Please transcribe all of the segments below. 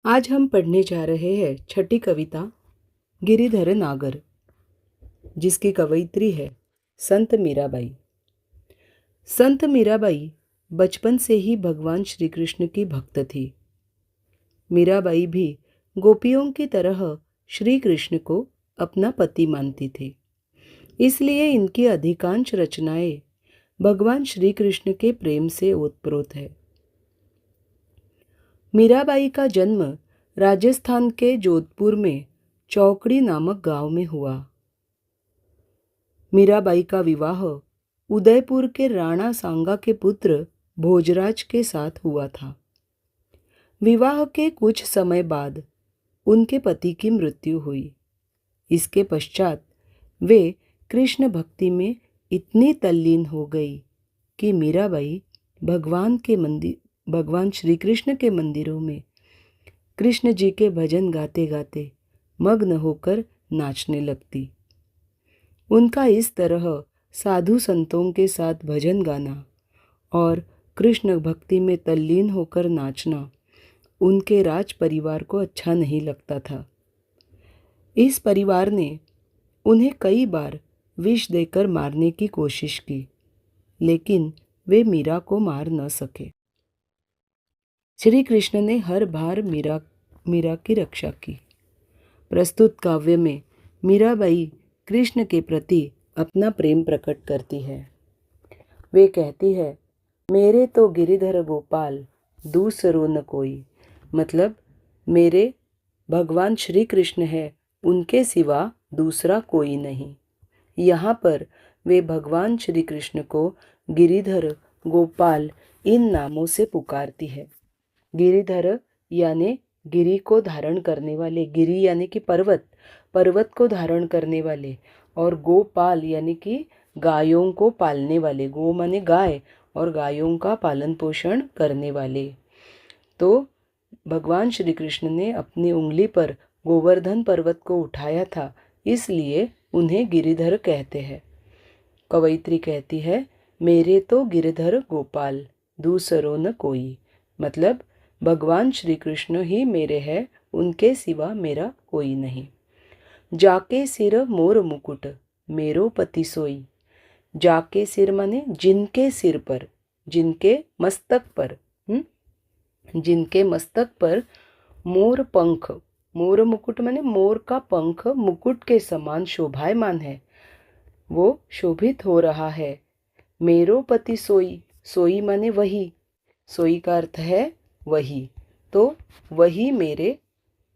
आज हम पढ़ने जा रहे हैं छठी कविता गिरिधर नागर, जिसकी कवयित्री है संत मीराबाई। संत मीराबाई बचपन से ही भगवान श्री कृष्ण की भक्त थी। मीराबाई भी गोपियों की तरह श्री कृष्ण को अपना पति मानती थी। इसलिए इनकी अधिकांश रचनाएं भगवान श्री कृष्ण के प्रेम से ओतप्रोत है। मीराबाई का जन्म राजस्थान के जोधपुर में चौकड़ी नामक गांव में हुआ। मीराबाई का विवाह उदयपुर के राणा सांगा के पुत्र भोजराज के साथ हुआ था। विवाह के कुछ समय बाद उनके पति की मृत्यु हुई। इसके पश्चात वे कृष्ण भक्ति में इतनी तल्लीन हो गई कि मीराबाई भगवान श्री कृष्ण के मंदिरों में कृष्ण जी के भजन गाते गाते मग्न होकर नाचने लगती। उनका इस तरह साधु संतों के साथ भजन गाना और कृष्ण भक्ति में तल्लीन होकर नाचना उनके राज परिवार को अच्छा नहीं लगता था। इस परिवार ने उन्हें कई बार विष देकर मारने की कोशिश की, लेकिन वे मीरा को मार न सके। श्री कृष्ण ने हर बार मीरा की रक्षा की। प्रस्तुत काव्य में मीराबाई कृष्ण के प्रति अपना प्रेम प्रकट करती है। वे कहती है, मेरे तो गिरिधर गोपाल दूसरो न कोई। मतलब मेरे भगवान श्री कृष्ण है, उनके सिवा दूसरा कोई नहीं। यहाँ पर वे भगवान श्री कृष्ण को गिरिधर, गोपाल इन नामों से पुकारती है। गिरिधर यानी गिरी को धारण करने वाले, गिरी यानी कि पर्वत, पर्वत को धारण करने वाले, और गोपाल यानी कि गायों को पालने वाले। गो माने गाय और गायों का पालन पोषण करने वाले। तो भगवान श्री कृष्ण ने अपनी उंगली पर गोवर्धन पर्वत को उठाया था, इसलिए उन्हें गिरिधर कहते हैं। कवयित्री कहती है, मेरे तो गिरिधर गोपाल दूसरो न कोई। मतलब भगवान श्री कृष्ण ही मेरे हैं, उनके सिवा मेरा कोई नहीं। जाके सिर मोर मुकुट मेरो पति सोई। जाके सिर माने जिनके सिर पर, जिनके मस्तक पर, जिनके मस्तक पर मोर पंख, मोर मुकुट माने मोर का पंख मुकुट के समान शोभायमान है, वो शोभित हो रहा है। मेरो पति सोई, सोई माने वही, सोई का अर्थ है वही। तो वही मेरे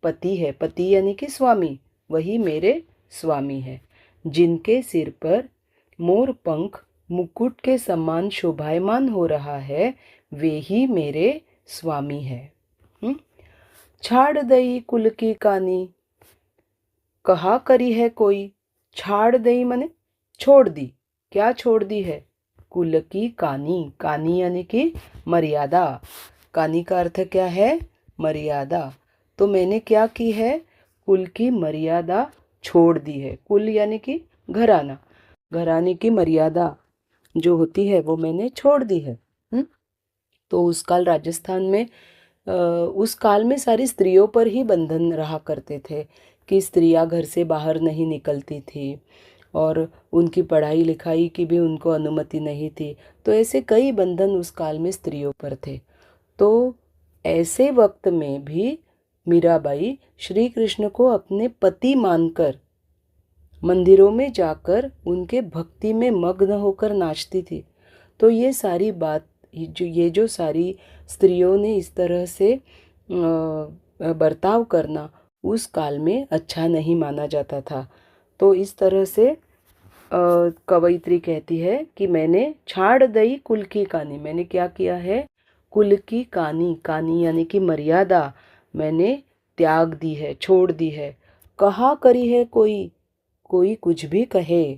पति है, पति यानी कि स्वामी, वही मेरे स्वामी है। जिनके सिर पर मोर पंख मुकुट के समान शोभायमान हो रहा है, वे ही मेरे स्वामी है। छाड़ दई कुल की कानी कहा करी है कोई। छाड़ दई माने छोड़ दी। क्या छोड़ दी है? कुल की कानी, कानी यानी कि मर्यादा। कानी का अर्थ क्या है? मर्यादा। तो मैंने क्या की है? कुल की मर्यादा छोड़ दी है। कुल यानी कि घराना, घराने की मर्यादा जो होती है वो मैंने छोड़ दी है। तो उस काल राजस्थान में उस काल में सारी स्त्रियों पर ही बंधन रहा करते थे कि स्त्रियां घर से बाहर नहीं निकलती थी और उनकी पढ़ाई लिखाई की भी उनको अनुमति नहीं थी। तो ऐसे कई बंधन उस काल में स्त्रियों पर थे। तो ऐसे वक्त में भी मीराबाई श्री कृष्ण को अपने पति मानकर मंदिरों में जाकर उनके भक्ति में मग्न होकर नाचती थी। तो ये सारी बात, ये जो सारी स्त्रियों ने इस तरह से बर्ताव करना उस काल में अच्छा नहीं माना जाता था। तो इस तरह से कवयित्री कहती है कि मैंने छाड़ दई कुल की कानी। मैंने क्या किया है? कुल की कानी, कानी यानी कि मर्यादा मैंने त्याग दी है, छोड़ दी है। कहा करी है कोई, कोई कुछ भी कहे।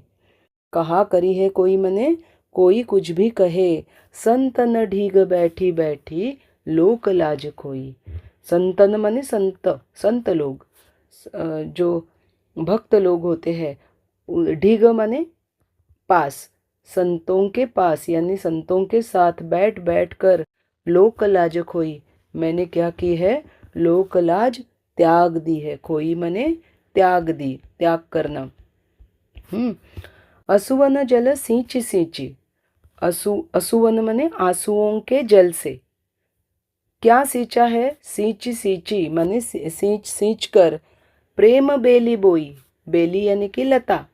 कहा करी है कोई मने कोई कुछ भी कहे। संतन ढीग बैठी बैठी लोक लाज खोई। संतन मने संत, संत लोग, जो भक्त लोग होते हैं। ढीग माने पास, संतों के पास यानी संतों के साथ बैठ बैठ कर लोक लाज खोई। मैंने क्या की है? लोकलाज त्याग दी है। खोई मने त्याग दी, त्याग करना। असुवन जल सींच सींची, असुवन मने आंसुओं के जल से क्या सींचा है? सींच सींची माने सींच सींच कर प्रेम बेली बोई, बेली यानी कि लता।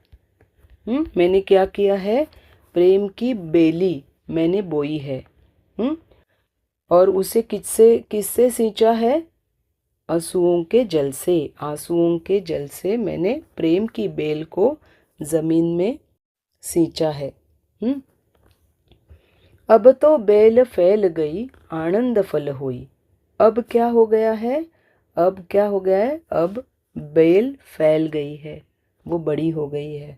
मैंने क्या किया है? प्रेम की बेली मैंने बोई है। और उसे किससे किससे सींचा है? आंसुओं के जल से, आंसुओं के जल से मैंने प्रेम की बेल को जमीन में सींचा है। अब तो बेल फैल गई, आनंद फल हुई। अब क्या हो गया है? अब क्या हो गया है? अब बेल फैल गई है, वो बड़ी हो गई है।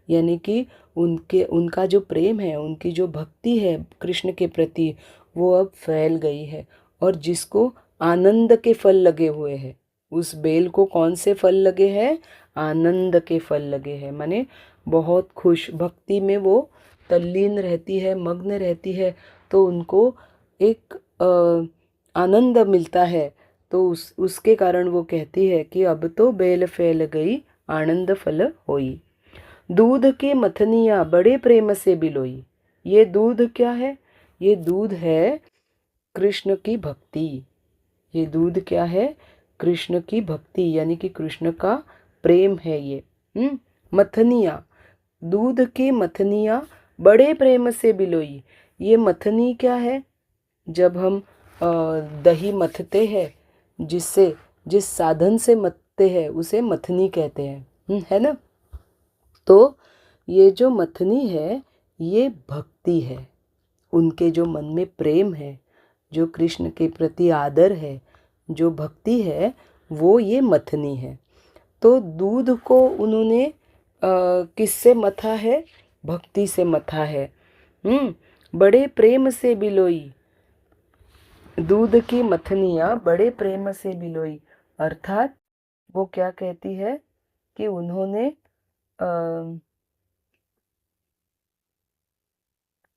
यानी कि उनका जो प्रेम है, उनकी जो भक्ति है कृष्ण के प्रति, वो अब फैल गई है। और जिसको आनंद के फल लगे हुए हैं, उस बेल को कौन से फल लगे हैं? आनंद के फल लगे हैं। माने बहुत खुश, भक्ति में वो तल्लीन रहती है, मग्न रहती है, तो उनको एक आनंद मिलता है। तो उसके कारण वो कहती है कि अब तो बेल फैल गई, आनंद फल होई। दूध की मथनियाँ बड़े प्रेम से बिलोई। ये दूध क्या है? ये दूध है कृष्ण की भक्ति। ये दूध क्या है? कृष्ण की भक्ति, यानी कि कृष्ण का प्रेम है ये। मथनियाँ, दूध की मथनियाँ बड़े प्रेम से बिलोई। ये मथनी क्या है? जब हम दही मथते हैं, जिस साधन से मथते हैं उसे मथनी कहते हैं, है ना? तो ये जो मथनी है, ये भक्ति है। उनके जो मन में प्रेम है, जो कृष्ण के प्रति आदर है, जो भक्ति है, वो ये मथनी है। तो दूध को उन्होंने किससे मथा है? भक्ति से मथा है। बड़े प्रेम से बिलोई, दूध की मथनियाँ बड़े प्रेम से बिलोई। अर्थात वो क्या कहती है कि उन्होंने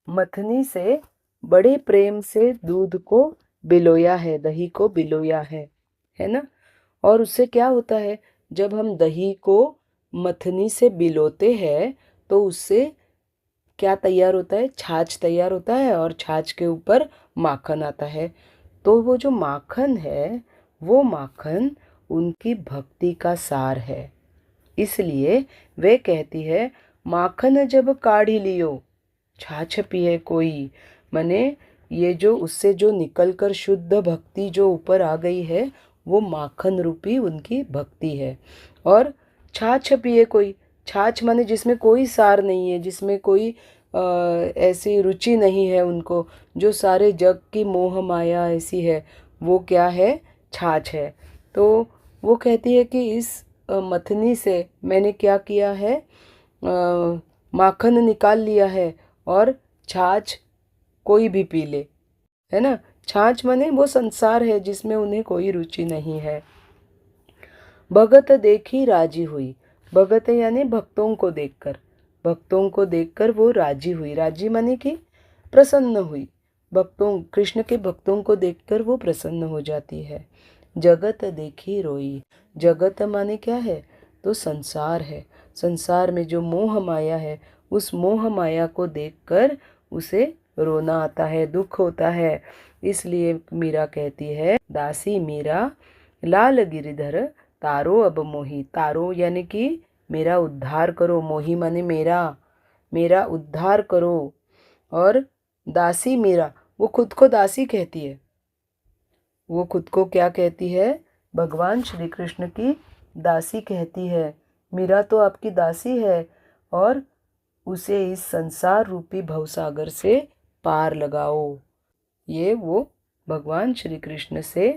मथनी से बड़े प्रेम से दूध को बिलोया है, दही को बिलोया है ना? और उससे क्या होता है? जब हम दही को मथनी से बिलोते हैं तो उससे क्या तैयार होता है? छाछ तैयार होता है, और छाछ के ऊपर माखन आता है। तो वो जो माखन है, वो माखन उनकी भक्ति का सार है। इसलिए वे कहती है, माखन जब काढ़ी लियो छाछ पिए कोई। माने ये जो उससे जो निकलकर शुद्ध भक्ति जो ऊपर आ गई है, वो माखन रूपी उनकी भक्ति है। और छाछ पिए कोई, छाछ माने जिसमें कोई सार नहीं है, जिसमें कोई ऐसी रुचि नहीं है उनको, जो सारे जग की मोह माया ऐसी है, वो क्या है? छाछ है। तो वो कहती है कि इस मथनी से मैंने क्या किया है? माखन निकाल लिया है, और छाछ कोई भी पी ले, है ना? छाछ माने वो संसार है जिसमें उन्हें कोई रुचि नहीं है। भगत देखी राजी हुई, भगत यानी भक्तों को देखकर, भक्तों को देखकर वो राजी हुई। राजी माने कि प्रसन्न हुई। भक्तों, कृष्ण के भक्तों को देखकर वो प्रसन्न हो जाती है। जगत देखी रोई, जगत माने क्या है? तो संसार है। संसार में जो मोह माया है, उस मोह माया को देखकर उसे रोना आता है, दुख होता है। इसलिए मीरा कहती है, दासी मीरा लाल गिरिधर तारो अब मोही। तारो यानी कि मेरा उद्धार करो, मोही माने मेरा उद्धार करो। और दासी मीरा, वो खुद को दासी कहती है। वो खुद को क्या कहती है? भगवान श्री कृष्ण की दासी कहती है। मीरा तो आपकी दासी है, और उसे इस संसार रूपी भवसागर से पार लगाओ। ये वो भगवान श्री कृष्ण से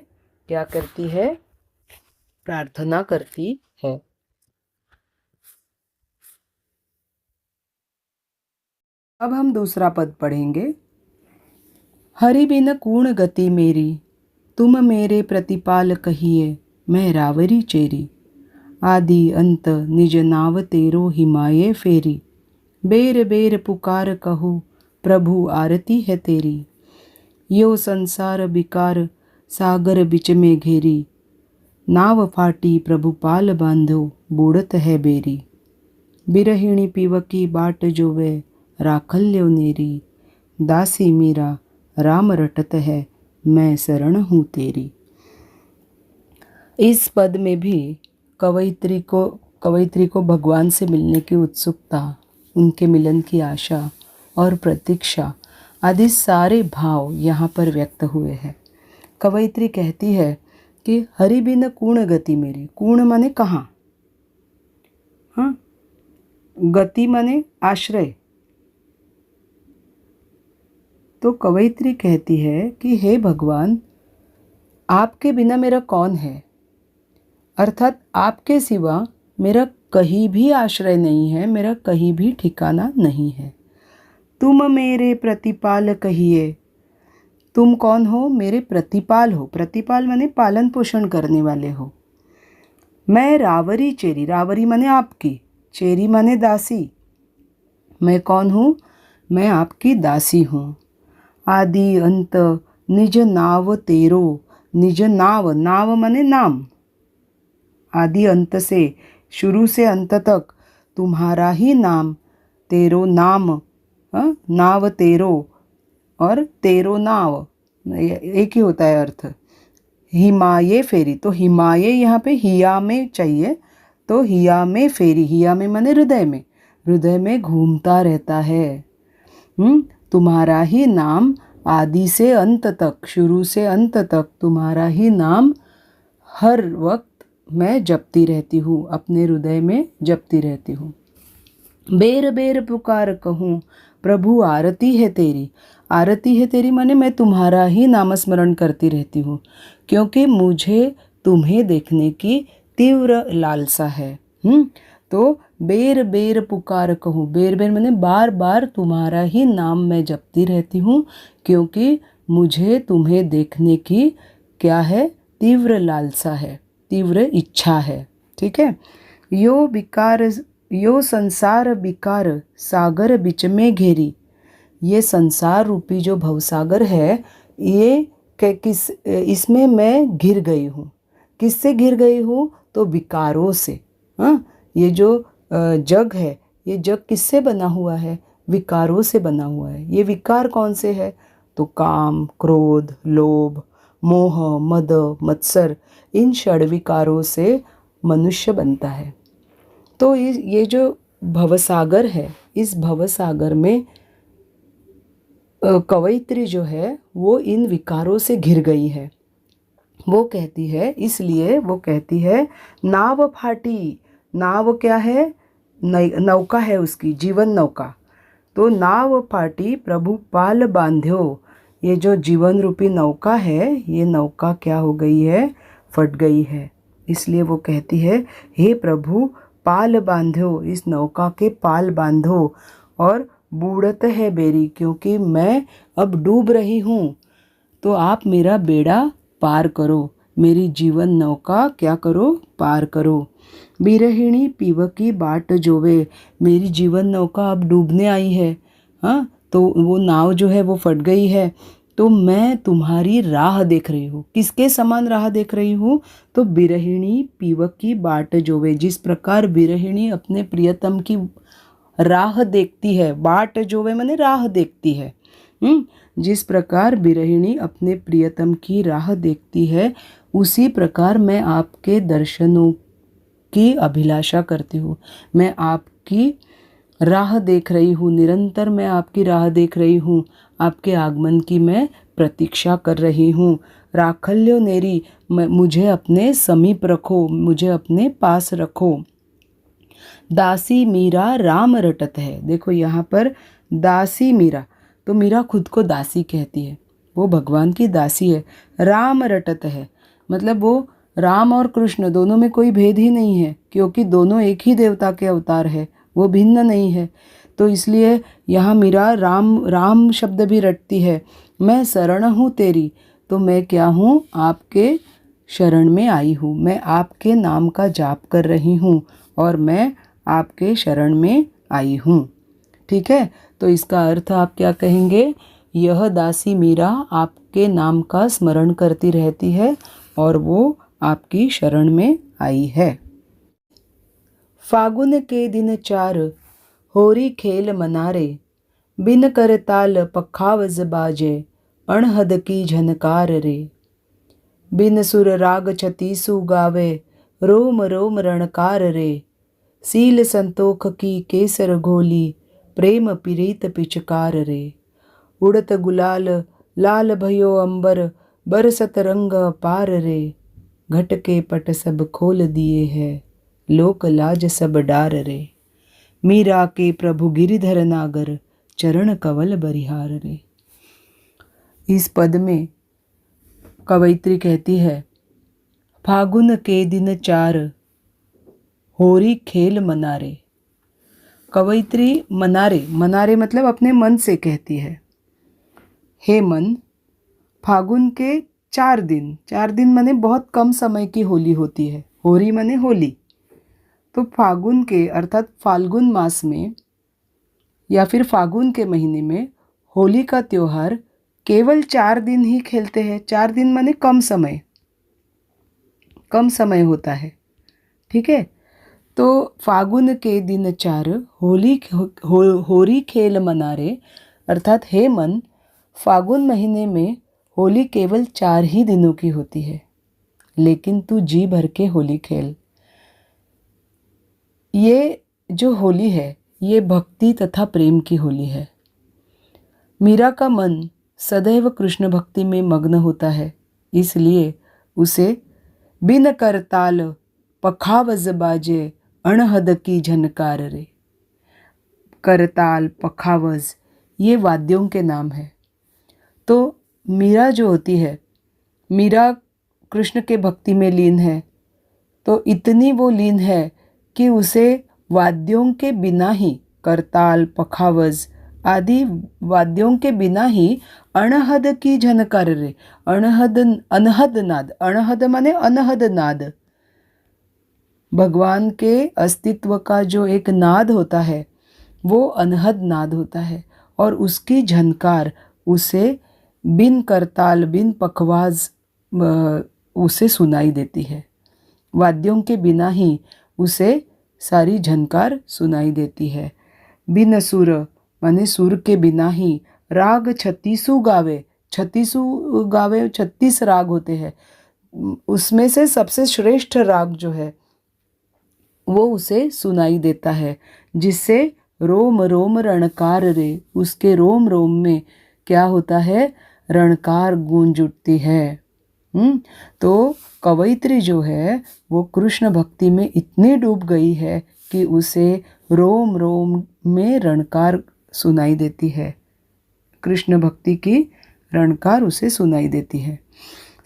क्या करती है? प्रार्थना करती है। अब हम दूसरा पद पढ़ेंगे। हरि बिन कूण गति मेरी, तुम मेरे प्रतिपाल कहिए, मैं रावरी चेरी। आदि अंत निज नाव तेरो हिमाये फेरी। बेर बेर पुकार कहूँ, प्रभु आरती है तेरी। यो संसार बिकार सागर बिच में घेरी। नाव फाटी प्रभु पाल बांधो बूढ़त है बेरी। बिरहिणी पीवकी बाट जोवे राखल्यो नेरी। दासी मीरा राम रटत है मैं शरण हूँ तेरी। इस पद में भी कवयित्री को भगवान से मिलने की उत्सुकता, उनके मिलन की आशा और प्रतीक्षा आदि सारे भाव यहाँ पर व्यक्त हुए हैं। कवयित्री कहती है कि हरि बिन कूण गति मेरी। कूण माने कहाँ, हाँ, गति माने आश्रय। तो कवयित्री कहती है कि हे भगवान, आपके बिना मेरा कौन है, अर्थात आपके सिवा मेरा कहीं भी आश्रय नहीं है, मेरा कहीं भी ठिकाना नहीं है। तुम मेरे प्रतिपाल कहिए। तुम कौन हो? मेरे प्रतिपाल हो। प्रतिपाल माने पालन पोषण करने वाले हो। मैं रावरी चेरी, रावरी माने आपकी, चेरी माने दासी। मैं कौन हूँ? मैं आपकी दासी हूँ। आदि अंत निज नाव तेरो। निज नाव, नाव माने नाम। आदि अंत से, शुरू से अंत तक तुम्हारा ही नाम, तेरो नाम, नाव तेरो और तेरो नाव एक ही होता है अर्थ। हिमाये फेरी, तो हिमाये यहाँ पे हिया में चाहिए, तो हिया में फेरी, हिया में माने हृदय में, हृदय में घूमता रहता है। तुम्हारा ही नाम आदि से अंत तक, शुरू से अंत तक तुम्हारा ही नाम हर वक्त मैं जपती रहती हूँ, अपने हृदय में जपती रहती हूँ। बेर बेर पुकार कहूँ प्रभु आरती है तेरी। आरती है तेरी माने मैं तुम्हारा ही नामस्मरण करती रहती हूँ, क्योंकि मुझे तुम्हें देखने की तीव्र लालसा है। तो बेर बेर पुकार कहूँ, बेर बेर माने बार बार तुम्हारा ही नाम मैं जपती रहती हूँ, क्योंकि मुझे तुम्हें देखने की क्या है? तीव्र लालसा है, तीव्र इच्छा है। ठीक है। यो संसार बिकार सागर बीच में घेरी। ये संसार रूपी जो भवसागर है, ये इसमें मैं घिर गई हूँ। किससे घिर गई हूँ? तो विकारों से। ये जो जग है, ये जग किससे बना हुआ है? विकारों से बना हुआ है। ये विकार कौन से है? तो काम, क्रोध, लोभ, मोह, मद, मत्सर, इन षड विकारों से मनुष्य बनता है। तो ये जो भवसागर है, इस भवसागर में कवयित्री जो है वो इन विकारों से घिर गई है। वो कहती है, इसलिए वो कहती है नाव फाटी। नाव क्या है? नौका है उसकी, जीवन नौका। तो नाव फाटी प्रभु पाल बांध्यो। ये जो जीवन रूपी नौका है, ये नौका क्या हो गई है? फट गई है। इसलिए वो कहती है हे प्रभु पाल बांध्यो, इस नौका के पाल बांधो। और बूढ़त है बेरी, क्योंकि मैं अब डूब रही हूँ, तो आप मेरा बेड़ा पार करो, मेरी जीवन नौका क्या करो? पार करो। बिरहिणी पीवकी बाट जोवे, मेरी जीवन नौका अब डूबने आई है। तो वो नाव जो है वो फट गई है, तो मैं तुम्हारी राह देख रही हूँ। किसके समान राह देख रही हूँ? तो बिरहिणी पीवकी बाट जोवे, जिस प्रकार बिरहिणी अपने प्रियतम की राह देखती है, बाट जोवे माने राह देखती है। जिस प्रकार बिरहिणी अपने प्रियतम की राह देखती है, उसी प्रकार मैं आपके दर्शनों की अभिलाषा करती हूँ। मैं आपकी राह देख रही हूँ, निरंतर मैं आपकी राह देख रही हूँ, आपके आगमन की मैं प्रतीक्षा कर रही हूँ। राखल्यो नेरी, मुझे अपने समीप रखो, मुझे अपने पास रखो। दासी मीरा राम रटत है। देखो यहाँ पर दासी मीरा, तो मीरा खुद को दासी कहती है, वो भगवान की दासी है। राम रटत है मतलब वो राम और कृष्ण दोनों में कोई भेद ही नहीं है, क्योंकि दोनों एक ही देवता के अवतार है, वो भिन्न नहीं है। तो इसलिए यहाँ मीरा राम राम शब्द भी रटती है। मैं शरण हूँ तेरी, तो मैं क्या हूँ? आपके शरण में आई हूँ, मैं आपके नाम का जाप कर रही हूँ और मैं आपके शरण में आई हूँ। ठीक है। तो इसका अर्थ आप क्या कहेंगे? यह दासी मीरा आपके नाम का स्मरण करती रहती है और वो आपकी शरण में आई है। फागुन के दिन चार होरी खेल मनारे, बिन कर ताल पखावज बाजे, अणहद की झनकार रे। बिन सुर राग छतीसु गावे, रोम रोम रणकार रे। सील संतोख की केसर घोली, प्रेम पीरीत पिचकार रे। उड़त गुलाल लाल भयो अंबर, बरसत रंग पार रे। घट के पट सब खोल दिए है, लोक लाज सब डार रे। मीरा के प्रभु गिरिधर नागर, चरण कवल बरिहार रे। इस पद में कवयित्री कहती है, फागुन के दिन चार होरी खेल मनारे। कवयित्री मनारे, मनारे मतलब अपने मन से कहती है, हे मन, फागुन के 4 दिन, 4 दिन माने बहुत कम समय की होली होती है। होरी माने होली। तो फागुन के अर्थात फाल्गुन मास में या फिर फागुन के महीने में होली का त्योहार केवल 4 दिन ही खेलते हैं। 4 दिन माने कम समय, कम समय होता है। ठीक है। तो फागुन के दिन चार होरी खेल मनारे, अर्थात हे मन, फागुन महीने में होली केवल 4 ही दिनों की होती है, लेकिन तू जी भर के होली खेल। ये जो होली है ये भक्ति तथा प्रेम की होली है। मीरा का मन सदैव कृष्ण भक्ति में मग्न होता है, इसलिए उसे बिन करताल पखावज बाजे, अणहद की झनकार रे। करताल, पखावज ये वाद्यों के नाम हैं। तो मीरा जो होती है, मीरा कृष्ण के भक्ति में लीन है। तो इतनी वो लीन है कि उसे वाद्यों के बिना ही, करताल, पखावज आदि वाद्यों के बिना ही अणहद की झनकार रे। अणहद, अनहद नाद, अणहद माने अनहद नाद। भगवान के अस्तित्व का जो एक नाद होता है वो अनहद नाद होता है, और उसकी झनकार उसे बिन करताल, बिन पखवाज उसे सुनाई देती है। वाद्यों के बिना ही उसे सारी झनकार सुनाई देती है। बिन सुर माने सुर के बिना ही, राग छत्तीसु गावे, छत्तीसु गावे 36 राग होते हैं, उसमें से सबसे श्रेष्ठ राग जो है वो उसे सुनाई देता है, जिससे रोम रोम रणकार रे, उसके रोम रोम में क्या होता है, रणकार गूंज उठती है। तो कवयित्री जो है वो कृष्ण भक्ति में इतनी डूब गई है कि उसे रोम रोम में रणकार सुनाई देती है। कृष्ण भक्ति की रणकार उसे सुनाई देती है।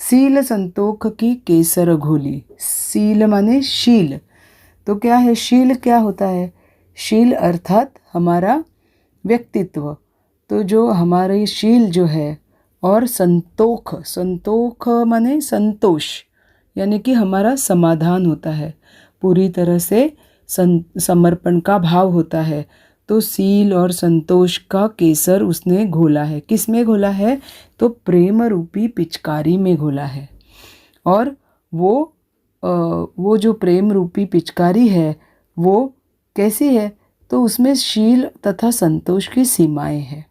सील संतोख की केसर घोली। सील माने शील। तो क्या है शील, क्या होता है? शील अर्थात हमारा व्यक्तित्व। तो जो हमारी शील जो है, और संतोख, संतोख माने संतोष, यानी कि हमारा समाधान होता है, पूरी तरह से समर्पण का भाव होता है। तो सील और संतोष का केसर उसने घोला है। किस में घोला है? तो प्रेम रूपी पिचकारी में घोला है। और वो जो प्रेम रूपी पिचकारी है वो कैसी है? तो उसमें शील तथा संतोष की सीमाएं हैं,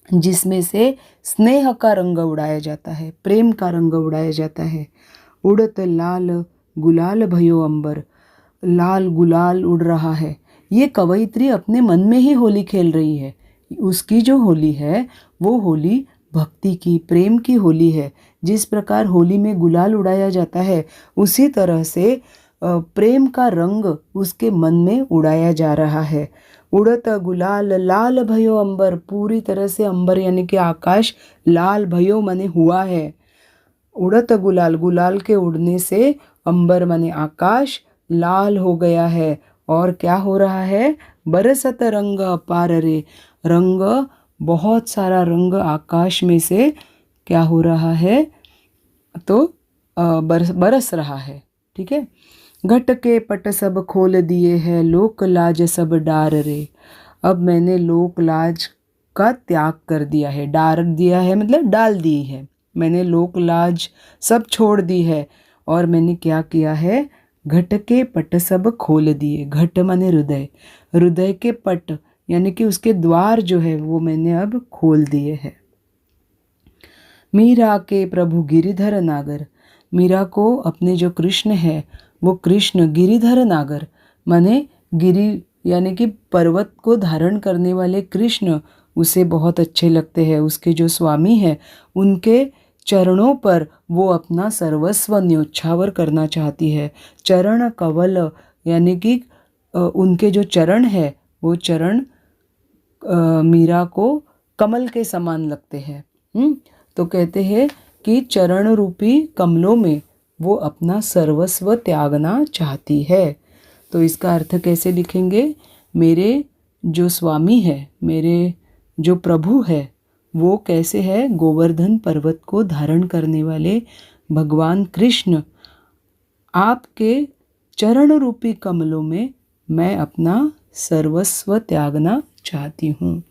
जिसमें से स्नेह का रंग उड़ाया जाता है, प्रेम का रंग उड़ाया जाता है। उड़त लाल गुलाल भयो अंबर, लाल गुलाल उड़ रहा है। ये कवयित्री अपने मन में ही होली खेल रही है। उसकी जो होली है वो होली भक्ति की, प्रेम की होली है। जिस प्रकार होली में गुलाल उड़ाया जाता है, उसी तरह से प्रेम का रंग उसके मन में उड़ाया जा रहा है। उड़त गुलाल लाल भयो अंबर, पूरी तरह से अंबर यानी कि आकाश लाल भयो माने हुआ है। उड़त गुलाल, गुलाल के उड़ने से अंबर माने आकाश लाल हो गया है। और क्या हो रहा है? बरसत रंग अपार रे, रंग, बहुत सारा रंग आकाश में से क्या हो रहा है? तो बरस रहा है। ठीक है। घट के पट सब खोल दिए हैं, लोक लाज सब डार रे। अब मैंने लोक लाज का त्याग कर दिया है। डार दिया है मतलब डाल दी है। मैंने लोक लाज सब छोड़ दी है और मैंने क्या किया है, घट के पट सब खोल दिए। घट माने हृदय, हृदय के पट यानी कि उसके द्वार जो है वो मैंने अब खोल दिए हैं। मीरा के प्रभु गिरिधर नागर, मीरा को अपने जो कृष्ण है वो कृष्ण गिरिधर नागर माने गिरि यानी कि पर्वत को धारण करने वाले कृष्ण उसे बहुत अच्छे लगते हैं। उसके जो स्वामी हैं उनके चरणों पर वो अपना सर्वस्व न्योछावर करना चाहती है। चरण कवल यानी कि उनके जो चरण है वो चरण मीरा को कमल के समान लगते हैं। तो कहते हैं कि चरण रूपी कमलों में वो अपना सर्वस्व त्यागना चाहती है। तो इसका अर्थ कैसे लिखेंगे, मेरे जो स्वामी है, मेरे जो प्रभु है वो कैसे है, गोवर्धन पर्वत को धारण करने वाले भगवान कृष्ण, आपके चरण रूपी कमलों में मैं अपना सर्वस्व त्यागना चाहती हूँ।